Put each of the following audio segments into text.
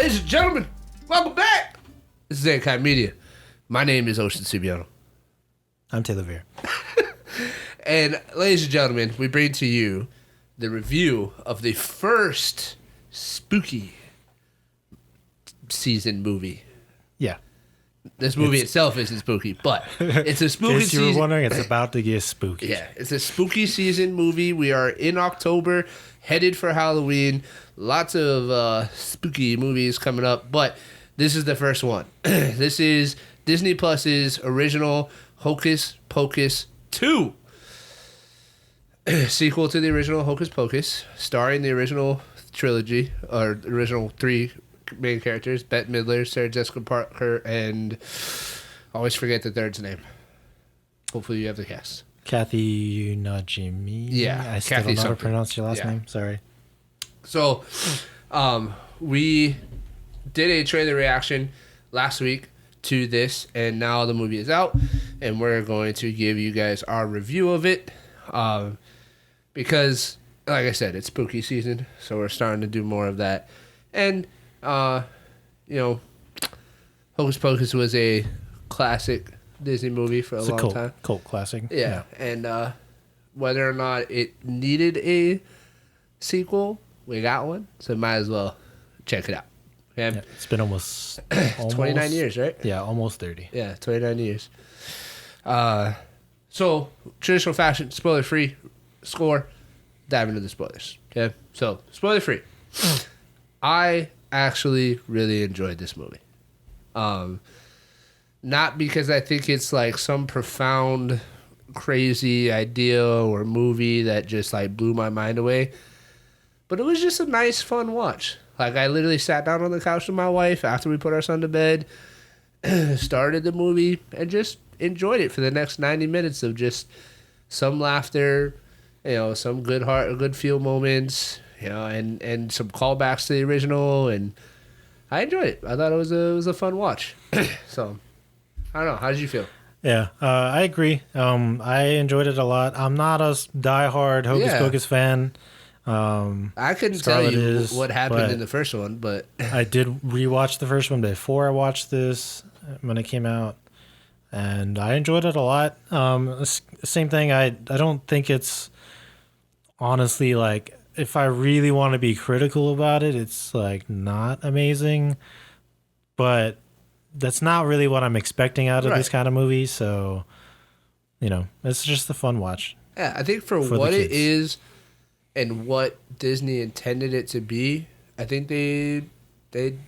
Ladies and gentlemen, welcome back. This is Ankai Media. My name is Ocean Sibiano. I'm Taylor Veer. And ladies and gentlemen, we bring to you the review of the first spooky season movie. Yeah. This movie itself isn't spooky, but it's a spooky In case you were season. wondering, it's about to get spooky. Yeah, it's a spooky season movie. We are in October, headed for Halloween. Lots of spooky movies coming up, but this is the first one. This is Disney Plus's original Hocus Pocus 2. Sequel to the original Hocus Pocus, starring the original trilogy, or the original three main characters, Bette Midler, Sarah Jessica Parker, and I always forget the third's name. Hopefully you have the cast. Kathy Najimy. Yeah, I still Kathy don't know how to something. pronounce your last Yeah. name. Sorry. So, we did a trailer reaction last week to this, and now the movie is out, and we're going to give you guys our review of it. Because, like I said, it's spooky season, so we're starting to do more of that. And, you know, Hocus Pocus was a classic Disney movie for a It's long a time. cult classic. Yeah, and whether or not it needed a sequel, we got one, so might as well check it out. Okay? Yeah, it's been almost 29 years, right? Yeah, almost 30. Yeah, 29 years. So, traditional fashion, spoiler-free score, dive into the spoilers. Okay? So, spoiler-free. I actually really enjoyed this movie. Not because I think it's like some profound, crazy idea or movie that just like blew my mind away, but it was just a nice, fun watch. Like, I literally sat down on the couch with my wife after we put our son to bed, started the movie, and just enjoyed it for the next 90 minutes of just some laughter, you know, some good feel moments, you know, and some callbacks to the original, and I enjoyed it. I thought it was a fun watch. So, I don't know. How did you feel? Yeah, I agree. I enjoyed it a lot. I'm not a diehard Hocus Pocus fan. I couldn't Scarlet tell you is, what happened but in the first one, but I did rewatch the first one before I watched this when it came out, and I enjoyed it a lot. Same thing. I don't think it's honestly like, if I really want to be critical about it, it's like not amazing, but that's not really what I'm expecting out of this kind of movie. So, you know, it's just a fun watch. yeah, I think for what it is and what Disney intended it to be, I think they did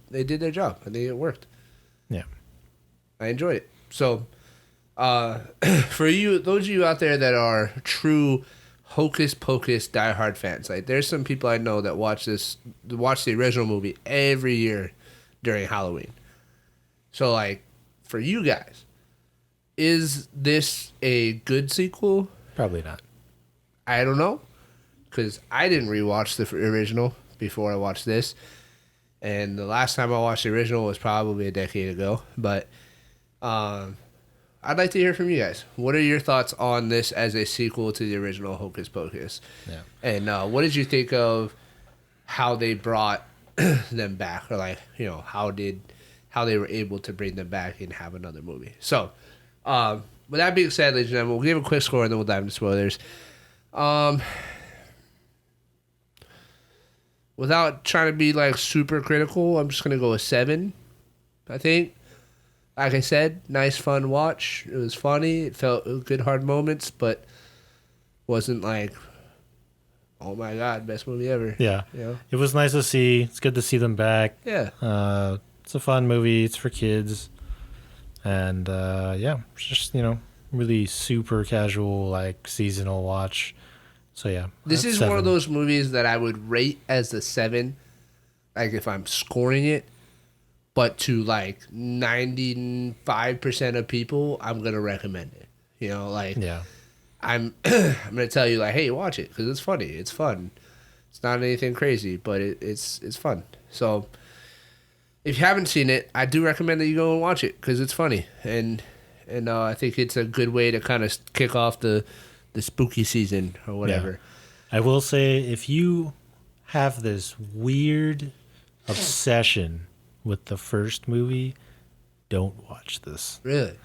their job. I think it worked. Yeah, I enjoyed it. So, for you, those of you out there that are true Hocus Pocus diehard fans, like there's some people I know that watch the original movie every year during Halloween. So, like, for you guys, is this a good sequel? probably not. I don't know, because I didn't rewatch the original before I watched this, and the last time I watched the original was probably a decade ago. But I'd like to hear from you guys. What are your thoughts on this as a sequel to the original Hocus Pocus? Yeah. And what did you think of how they brought them back, or like, you know, how they were able to bring them back and have another movie? So, with that being said, ladies and gentlemen, we'll give a quick score and then we'll dive into spoilers. Without trying to be like super critical, I'm just gonna go with 7. I think, like I said, nice fun watch. It was funny. It felt good hard moments, but wasn't like, oh my god, best movie ever. Yeah, You know? it was nice to see. It's good to see them back. Yeah. It's a fun movie. It's for kids, and yeah, it's just, you know, really super casual, like seasonal watch. So yeah, This that's is one of 7. those movies that I would rate as a 7, like if I'm scoring it, but to like 95% of people, I'm gonna recommend it. You know, like, Yeah, I'm gonna tell you like, hey, watch it because it's funny, it's fun. It's not anything crazy, but it's fun. So if you haven't seen it, I do recommend that you go and watch it because it's funny, and I think it's a good way to kind of kick off the spooky season or whatever. I will say, if you have this weird obsession with the first movie, don't watch this. Really?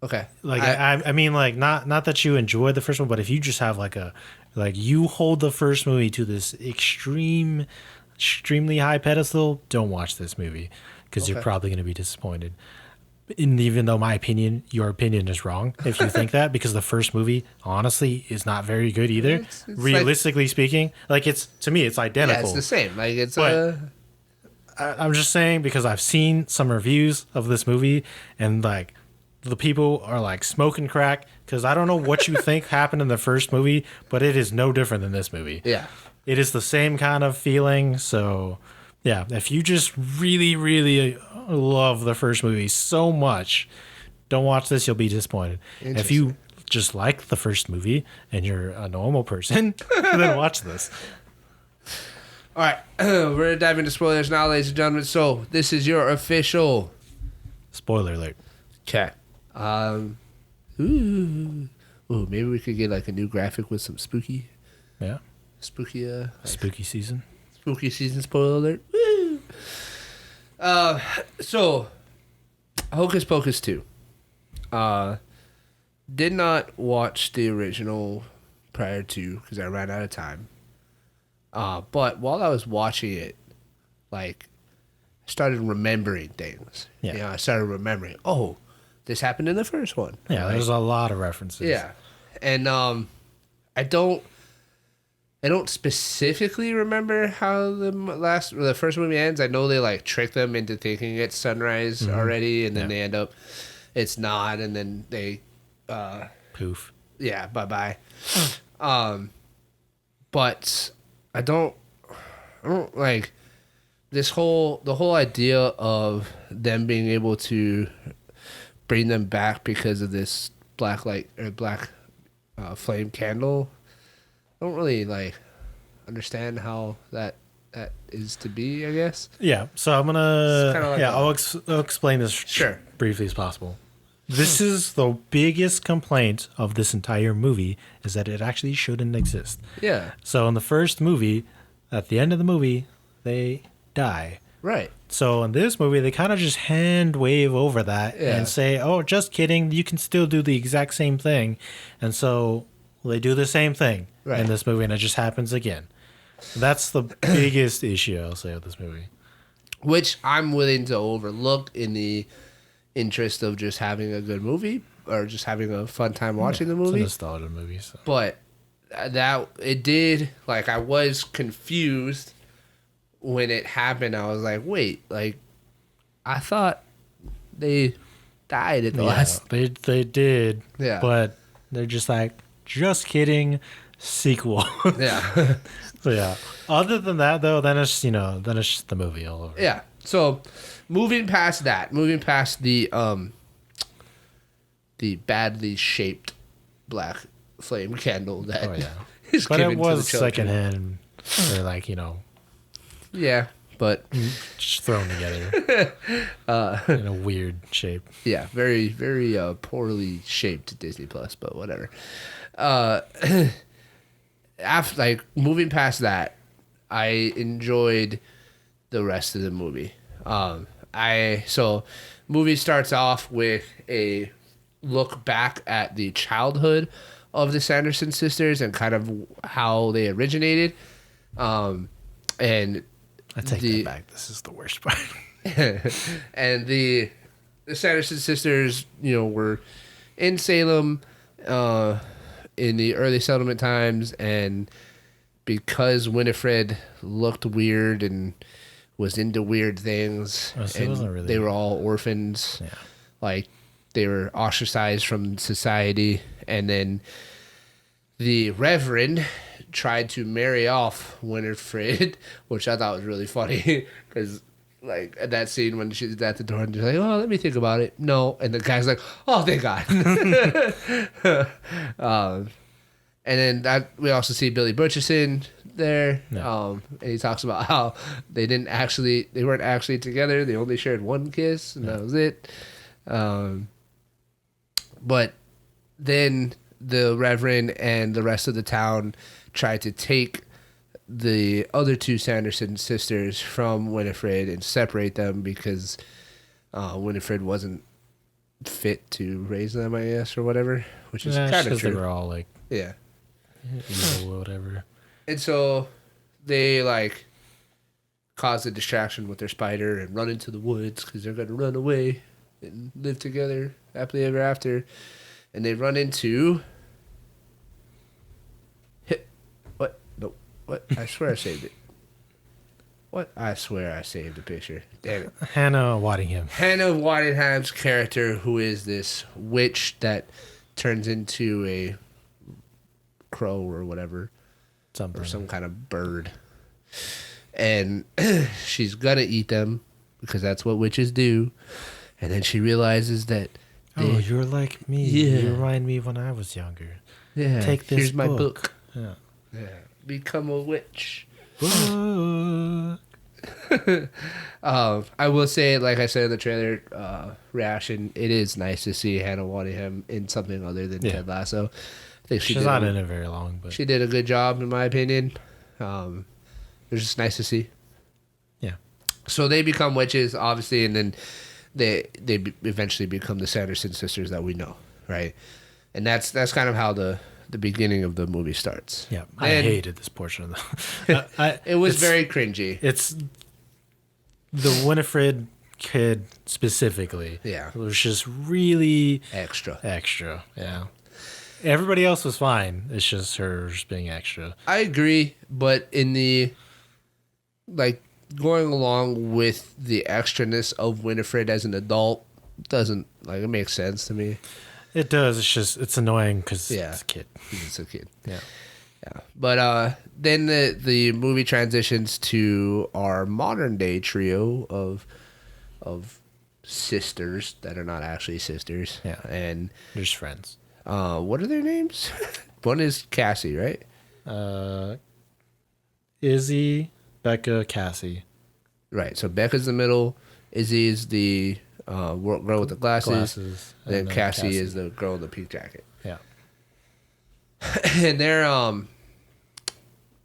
Okay. Like I mean, like not that you enjoy the first one, but if you just have like you hold the first movie to this extremely high pedestal, don't watch this movie because you're probably going to be disappointed. And even though your opinion is wrong if you think that, because the first movie honestly is not very good either. It's realistically speaking, like to me it's identical. Yeah, it's the same. Like it's I'm just saying because I've seen some reviews of this movie and like the people are like smoking crack because I don't know what you think happened in the first movie, but it is no different than this movie. Yeah. It is the same kind of feeling. So yeah, if you just really, really love the first movie so much, don't watch this. You'll be disappointed. If you just like the first movie and you're a normal person, then watch this. All right. We're going to dive into spoilers now, ladies and gentlemen. So this is your official spoiler alert. Okay. Ooh, maybe we could get like a new graphic with some spooky spooky season. Spooky season spoiler alert. Woo! So Hocus Pocus 2. Did not watch the original prior to because I ran out of time. But while I was watching it, like I started remembering things. Yeah. You know, I started remembering, oh, this happened in the first one. Yeah, right? There's a lot of references. Yeah. And I don't specifically remember how the first movie ends. I know they like trick them into thinking it's sunrise already, and then they end up it's not, and then they poof. Yeah, bye. But I don't like the whole idea of them being able to bring them back because of this black flame candle. I don't really like understand how that is to be, I guess. Yeah, so I'm gonna like I'll explain this briefly as possible. This is the biggest complaint of this entire movie is that it actually shouldn't exist. Yeah. So in the first movie, at the end of the movie, they die. Right. So in this movie, they kind of just hand wave over that and say, "Oh, just kidding. You can still do the exact same thing." And so they do the same thing in this movie, and it just happens again. That's the biggest issue I'll say with this movie. Which I'm willing to overlook in the interest of just having a good movie or just having a fun time watching the movie. It's a nostalgia movie. So. But that it did, like, I was confused when it happened. I was like, wait, like, I thought they died at the last. They did. Yeah. But they're just like, just kidding, sequel. Yeah. So yeah. Other than that, though, then it's just the movie all over. Yeah. So, moving past the badly shaped black flame candle that is but given it was to the children. secondhand, or like Yeah, but just thrown together in a weird shape. Yeah, very very poorly shaped Disney Plus, but whatever. After moving past that, I enjoyed the rest of the movie. Movie starts off with a look back at the childhood of the Sanderson sisters and kind of how they originated. And I take that back. This is the worst part. And the Sanderson sisters, were in Salem in the early settlement times, and because Winifred looked weird and was into weird things, and they were all orphans. Yeah. Like, they were ostracized from society, and then the Reverend tried to marry off Winifred, which I thought was really funny, because at that scene when she's at the door and she's like, "Oh, let me think about it." No, and the guy's like, "Oh, thank God." And then we also see Billy Butcherson there, and he talks about how they weren't actually together. They only shared one kiss, and that was it. But then the Reverend and the rest of the town tried to take the other two Sanderson sisters from Winifred and separate them because Winifred wasn't fit to raise them, I guess, or whatever, which is kind of true. They were all like, yeah, evil or whatever. And so they like cause a distraction with their spider and run into the woods because they're gonna run away and live together happily ever after. And they run into what? Nope. What? I swear I saved it. What? I swear I saved the picture. Damn it. Hannah Waddingham. Hannah Waddingham's character, who is this witch that turns into a crow or whatever. Something. Or some kind of bird. And she's gonna eat them because that's what witches do. And then she realizes that... Oh, you're like me. Yeah. You remind me when I was younger. Yeah. Take this Here's my book. Yeah. Become a witch. Book. I will say, like I said in the trailer reaction, it is nice to see Hannah Waddingham in something other than Ted Lasso. I think she's not in it very long, but she did a good job, in my opinion. It was just nice to see. Yeah. So they become witches, obviously, and then they eventually become the Sanderson sisters that we know, right? And that's kind of how the beginning of the movie starts. Yeah, I hated this portion of the. It was very cringy. It's the Winifred kid specifically. Yeah, it was just really extra. Yeah, everybody else was fine. It's just her just being extra. I agree, but in the going along with the extraness of Winifred as an adult doesn't it makes sense to me. It does. It's annoying because it's a kid. It's a kid. Yeah. But then the movie transitions to our modern day trio of sisters that are not actually sisters. Yeah. And they're just friends. What are their names? One is Cassie, right? Izzy, Becca, Cassie. Right. So Becca's the middle. Izzy is the girl with the glasses. Then Cassie is the girl in the pink jacket. Yeah. And they're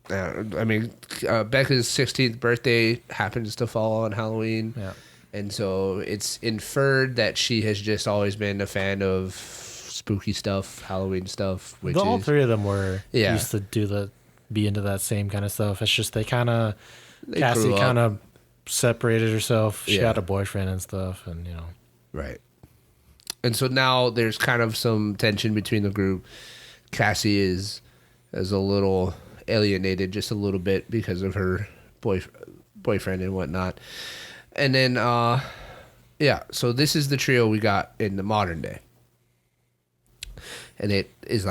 Becca's 16th birthday happens to fall on Halloween. Yeah. And so it's inferred that she has just always been a fan of spooky stuff, Halloween stuff. All three of them used to be into that same kind of stuff. It's just Cassie kind of separated herself. She had a boyfriend and stuff, and Right. And so now there's kind of some tension between the group. Cassie is a little alienated just a little bit because of her boyfriend and whatnot. And then, so this is the trio we got in the modern day. And it is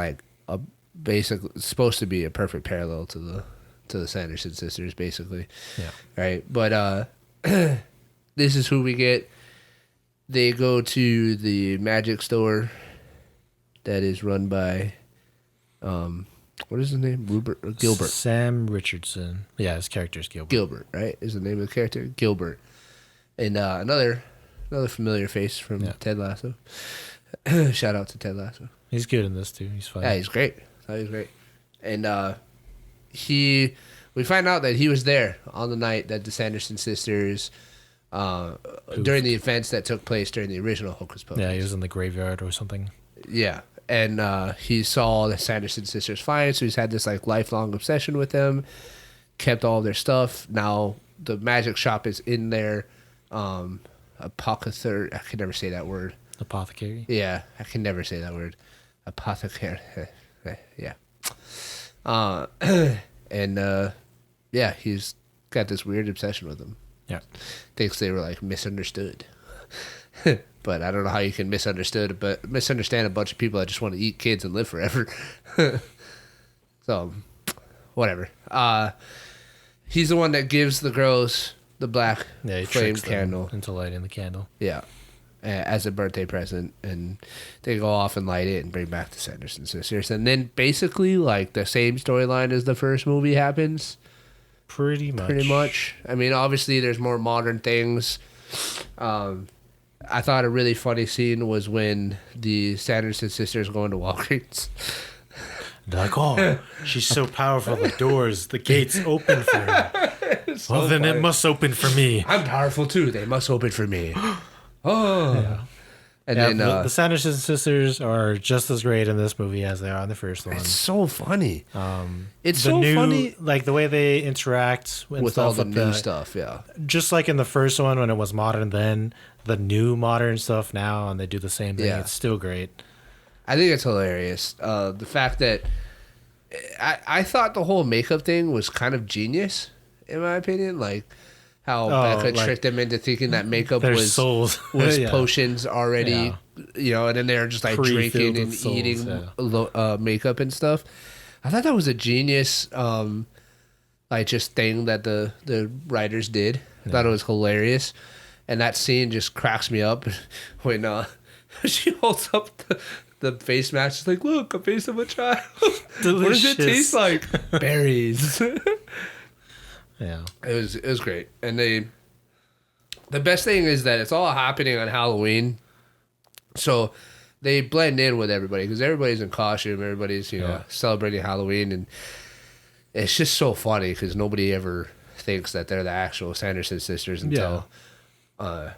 basically supposed to be a perfect parallel to the Sanderson sisters, basically. Yeah. Right? But this is who we get. They go to the magic store that is run by, what is his name? Gilbert. Sam Richardson. Yeah, his character is Gilbert. Gilbert, right? Is the name of the character? Gilbert. And another familiar face from Ted Lasso. Shout out to Ted Lasso. He's good in this, too. He's fun. Yeah, he's great. He's great. And we find out that he was there on the night that the Sanderson sisters, during the events that took place during the original Hocus Pocus. Yeah, he was in the graveyard or something. Yeah. And he saw the Sanderson sisters flying, so he's had this lifelong obsession with them, kept all their stuff. Now the magic shop is in there. Apothecary. I can never say that word. Apothecary? Yeah, I can never say that word. Apothecary. Yeah. He's got this weird obsession with them. Yeah. Thinks they were misunderstood. But I don't know how you can misunderstand a bunch of people that just want to eat kids and live forever. So, whatever. He's the one that gives the girls the black flame candle into lighting the candle. Yeah, as a birthday present, and they go off and light it and bring back the Sanderson sisters, and then basically the same storyline as the first movie happens. Pretty much. I mean, obviously, there's more modern things. I thought a really funny scene was when the Sanderson sisters go into Walgreens. They're like, oh, she's so powerful. The gates open for her. So Well, then funny. it must open for me. I'm powerful too. They must open for me. Oh. Yeah. And Yeah, then the Sanderson sisters are just as great in this movie as they are in the first one. it's so funny. It's The so new, funny like the way they interact and with stuff all the with new stuff. Yeah. just like in the first one when it was modern, then the new modern stuff now, and they do the same thing. Yeah. It's still great. I think it's hilarious. The fact that I thought the whole makeup thing was kind of genius, in my opinion. Like how Becca like, tricked them into thinking that makeup Their was souls Yeah. potions already, and then they're just like Pre-filled drinking and with souls, eating makeup and stuff. I thought that was a genius, like just thing that the writers did. I thought it was hilarious, and that scene just cracks me up when she holds up the face mask. She's like, "Look, a face of a child. What does it taste like? Berries." Yeah. It was great, and the best thing is that it's all happening on Halloween, so they blend in with everybody because everybody's in costume, everybody's celebrating Halloween, and it's just so funny because nobody ever thinks that they're the actual Sanderson sisters until the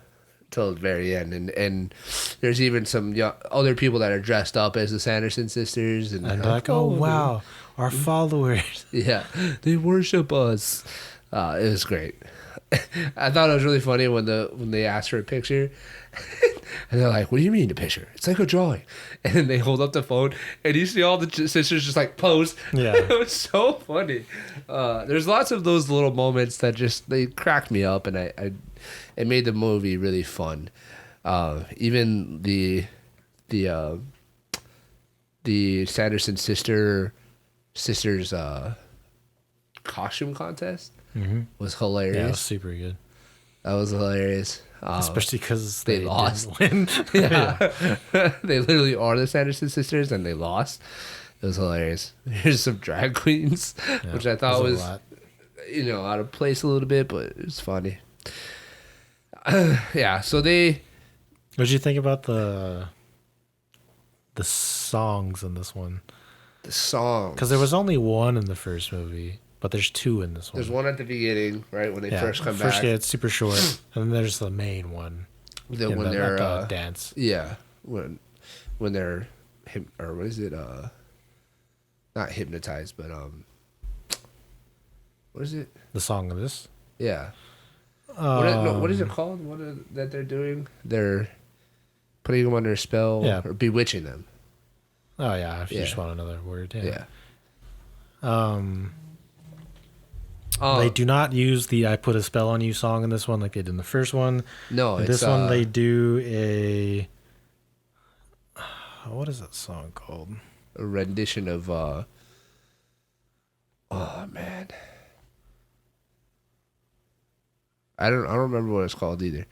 very end, and there's even some other people that are dressed up as the Sanderson sisters, and they're like, oh wow, our followers. Yeah, they worship us. It was great. I thought it was really funny when they asked for a picture, and they're like, "What do you mean a picture? It's like a drawing." And then they hold up the phone, and you see all the sisters just like pose. Yeah, it was so funny. There's lots of those little moments that they cracked me up, and it made the movie really fun. Even the Sanderson sisters costume contest was hilarious. Yeah, it was super good. That was hilarious. Especially because they lost. didn't win. Yeah. They literally are the Sanderson sisters, and they lost. It was hilarious. Here's some drag queens, which I thought was out of place a little bit, but it was funny. So they... What did you think about the songs in this one? The songs. Because there was only one in the first movie, but there's two in this one. There's one at the beginning, right, when they first come back. Yeah, it's super short. And then there's the main one. When they're... dance. Yeah. When they're... Or what is it? Not hypnotized, but... What is it? The song of this? Yeah. What is it called? That they're doing? They're putting them under a spell or bewitching them. Oh yeah, if you just want another word. Yeah. They do not use the "I Put a Spell on You" song in this one like they did in the first one. No, in this one they do a what is that song called? A rendition of oh man. I don't remember what it's called either.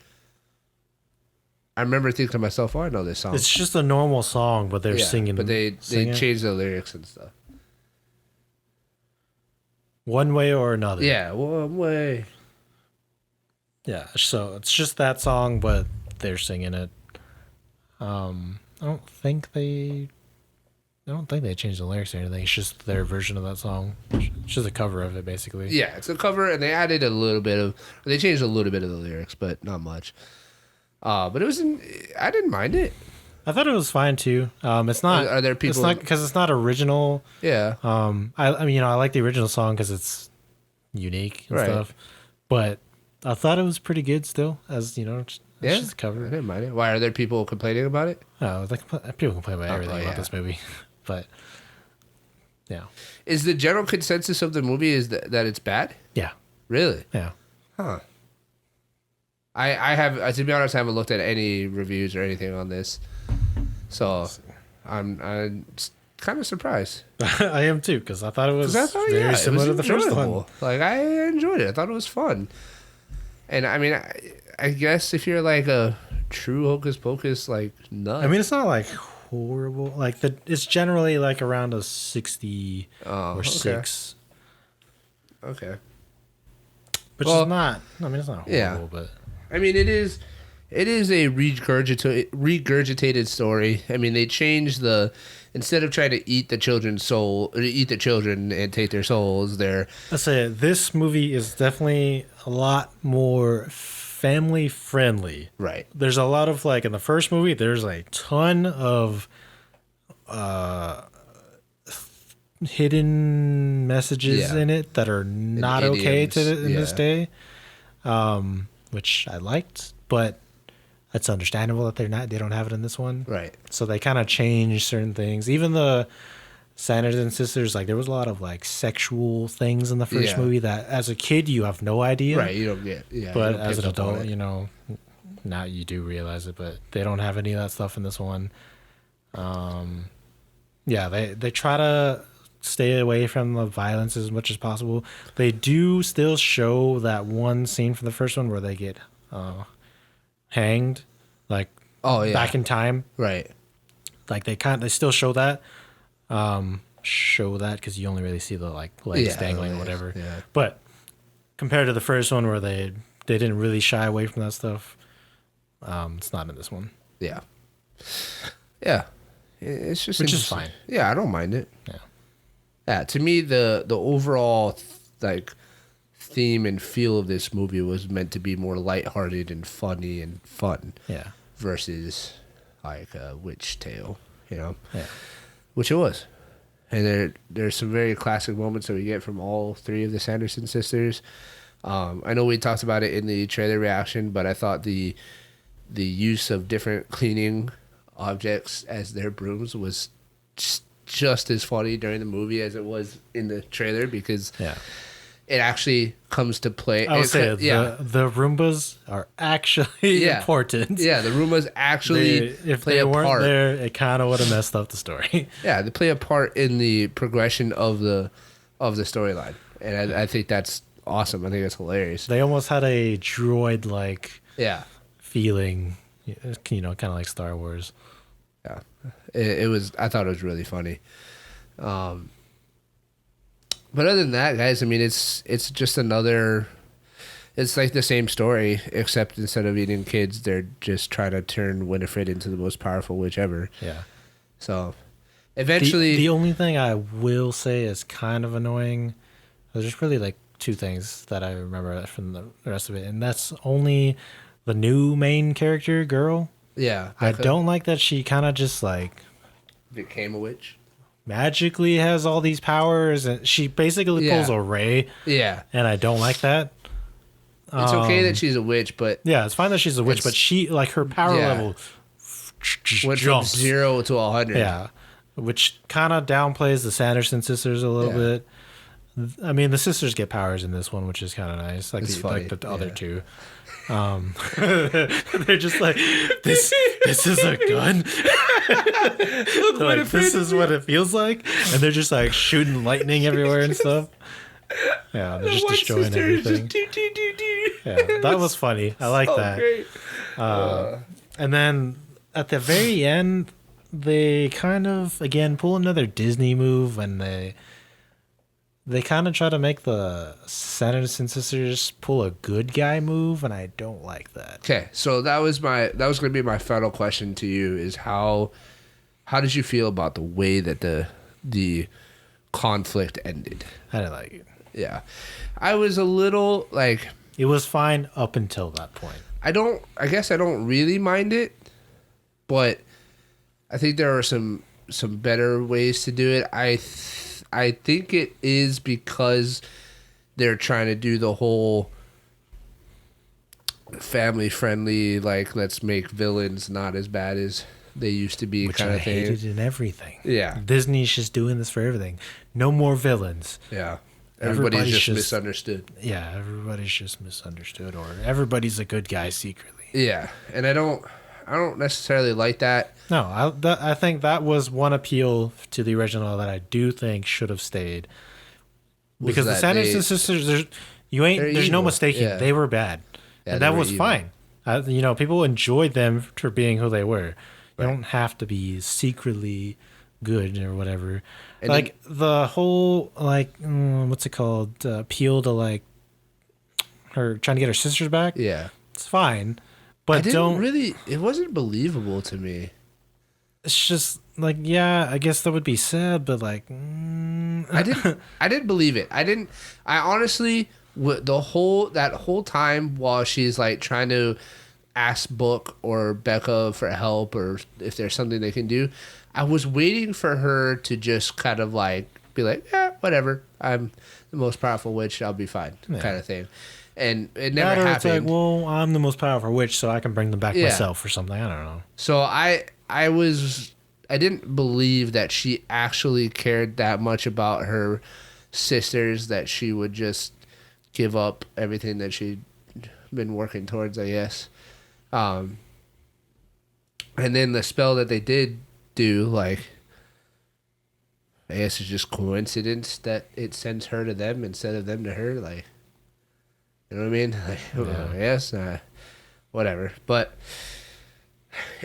I remember thinking to myself, "Oh, I know this song." It's just a normal song, but they're singing. But they change the lyrics and stuff. One way or another. Yeah, one way. Yeah, so it's just that song, but they're singing it. I don't think they changed the lyrics or anything. It's just their version of that song. It's just a cover of it, basically. Yeah, it's a cover, and they added they changed a little bit of the lyrics, but not much. But I didn't mind it. I thought it was fine too. It's not. Are there people? It's not because it's not original. Yeah. I mean, I like the original song because it's unique and stuff. But I thought it was pretty good still, as it's just a cover. I didn't mind it. Why are there people complaining about it? Oh, people complain about everything about this movie, but yeah. Is the general consensus of the movie that it's bad? Yeah. Really? Yeah. Huh. I have, to be honest, I haven't looked at any reviews or anything on this, so I'm kind of surprised. I am too, because I thought it was very similar to the first one. Like, I enjoyed it. I thought it was fun, and I mean, I guess if you're like a true Hocus Pocus like nut, I mean, it's not like horrible. Like it's generally like around a 60 or 6. Okay. Which is not. I mean, it's not horrible, but I mean, it is It is a regurgitated story. I mean, they changed instead of trying to eat the children and take their souls, Let's say this movie is definitely a lot more family friendly. right. There's a lot of in the first movie, there's a ton of hidden messages in it that are not okay in this day, which I liked, but it's understandable that they don't have it in this one. Right. So they kind of change certain things. Even the Sanderson sisters, there was a lot of sexual things in the first movie that as a kid you have no idea. Right, you don't get. Yeah. But as an adult, now you do realize it, but they don't have any of that stuff in this one. They try to stay away from the violence as much as possible. They do still show that one scene from the first one where they get hanged, back in time. Right. They still show that. Because you only really see the legs dangling or whatever. Yeah. But compared to the first one where they didn't really shy away from that stuff, it's not in this one. Yeah. Yeah. It's just which is fine. Yeah, I don't mind it. Yeah. Yeah. To me, the overall theme and feel of this movie was meant to be more lighthearted and funny and fun. Yeah. Versus a witch tale, Yeah. Which it was. And there's some very classic moments that we get from all three of the Sanderson sisters. I know we talked about it in the trailer reaction, but I thought the use of different cleaning objects as their brooms was just as funny during the movie as it was in the trailer, because it actually comes to play. I would say the Roombas are actually important. Yeah, the Roombas actually if play they a weren't part. there, it kind of would have messed up the story. Yeah, they play a part in the progression of the storyline, and I think that's awesome. I think that's hilarious. They almost had a droid-like feeling, kind of like Star Wars. Yeah, it was. I thought it was really funny. But other than that, guys, I mean, it's just another. It's like the same story, except instead of eating kids, they're just trying to turn Winifred into the most powerful witch ever. Yeah. So, eventually, the only thing I will say is kind of annoying. There's just really two things that I remember from the rest of it, and that's only the new main character girl. Yeah, I don't like that she kind of just became a witch. Magically has all these powers, and she basically pulls a ray. Yeah, and I don't like that. It's okay that she's a witch, but it's fine that she's a witch, but she her power level went jumps from 0 to 100. Yeah, which kind of downplays the Sanderson sisters a little bit. I mean, the sisters get powers in this one, which is kind of nice, like the other two. They're just this is a gun. This is what it feels like, and they're just shooting lightning everywhere and stuff. Yeah, they're just destroying everything. Yeah, that was funny. I like that. Great. And then at the very end, they kind of again pull another Disney move, and they kind of try to make the Sanderson sisters pull a good guy move, and I don't like that. Okay, so that was going to be my final question to you: is how did you feel about the way that the conflict ended? I didn't like it. Yeah, I was a little it was fine up until that point. I guess I don't really mind it, but I think there are some better ways to do it. I think it is because they're trying to do the whole family friendly, let's make villains not as bad as they used to be, kind of thing. I hated in everything. Yeah, Disney's just doing this for everything. No more villains. Yeah. Everybody's just misunderstood. Yeah, everybody's just misunderstood, or everybody's a good guy secretly. Yeah, and I don't necessarily like that. No, I think that was one appeal to the original that I do think should have stayed. Because the Sanderson sisters, there's evil. No mistaking, they were bad, and that was fine. People enjoyed them for being who they were. They don't have to be secretly good or whatever. And the whole what's it called? Appeal to her trying to get her sisters back. Yeah, it's fine, But it wasn't believable to me. It's just like, yeah, I guess that would be sad, but like, I didn't believe it. I honestly, that whole time while she's like trying to ask Book or Becca for help or if there's something they can do, I was waiting for her to just kind of like be like, yeah, whatever. I'm the most powerful witch. I'll be fine, kind of thing. And it never happened. It's like, well, I'm the most powerful witch, so I can bring them back myself or something. I don't know. So I didn't believe that she actually cared that much about her sisters that she would just give up everything that she'd been working towards, I guess. And then the spell that they did do, like, I guess it's just coincidence that it sends her to them instead of them to her. Like, you know what I mean? Like, yes, whatever. But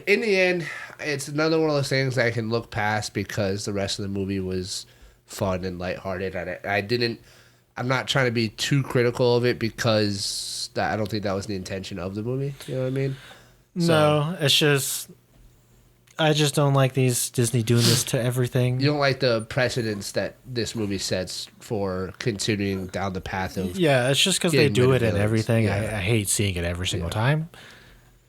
in the end, it's another one of those things I can look past because the rest of the movie was fun and lighthearted. I'm not trying to be too critical of it because I don't think that was the intention of the movie. You know what I mean? No, it's just, I just don't like these Disney doing this to everything. You don't like the precedence that this movie sets for continuing down the path of... Yeah, it's just because they do it in everything. Yeah. I hate seeing it every single time.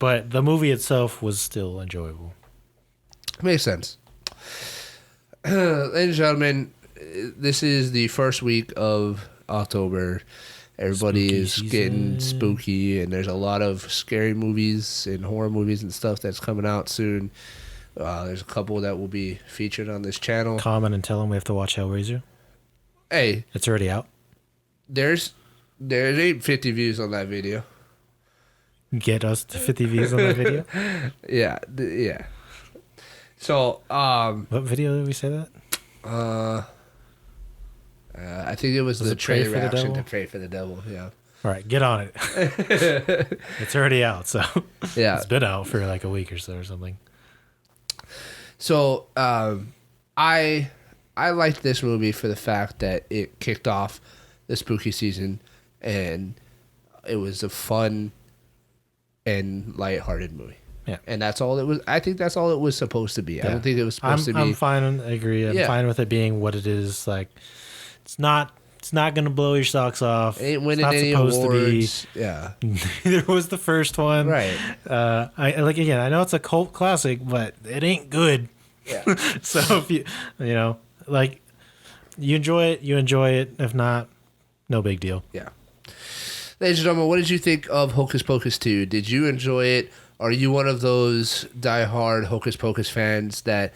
But the movie itself was still enjoyable. Makes sense. Ladies and gentlemen, this is the first week of October. Everybody is getting spooky, and there's a lot of scary movies and horror movies and stuff that's coming out soon. There's a couple that will be featured on this channel. Comment and tell them we have to watch Hellraiser. Hey. It's already out. There's 850 views on that video. Get us to 50 views on that video? Yeah. So, what video did we say that? I think it was the trailer reaction to Pray for the Devil. Yeah. All right, get on it. It's already out, so yeah, it's been out for like a week or so or something. So, I liked this movie for the fact that it kicked off the spooky season, and it was a fun and lighthearted movie. Yeah, and that's all it was. I think that's all it was supposed to be. Yeah. I don't think it was supposed to be. I'm fine. I agree. I'm fine with it being what it is. Like, it's not gonna blow your socks off. It ain't winning any awards. Yeah, neither was the first one. Right. I like, again, I know it's a cult classic, but it ain't good. Yeah. So if you like, you enjoy it, you enjoy it. If not, no big deal. Yeah. Ladies and gentlemen, what did you think of Hocus Pocus 2? Did you enjoy it? Are you one of those diehard Hocus Pocus fans that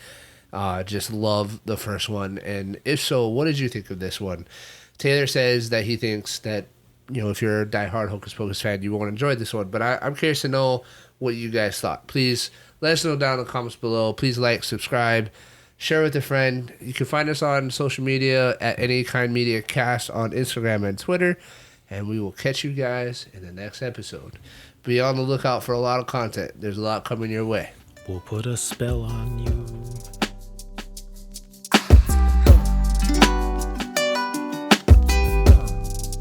just love the first one? And if so, what did you think of this one? Taylor says that he thinks that, if you're a diehard Hocus Pocus fan, you won't enjoy this one. But I'm curious to know what you guys thought. Please let us know down in the comments below. Please like, subscribe, share with a friend. You can find us on social media at Any Kind Media Cast on Instagram and Twitter. And we will catch you guys in the next episode. Be on the lookout for a lot of content. There's a lot coming your way. We'll put a spell on you.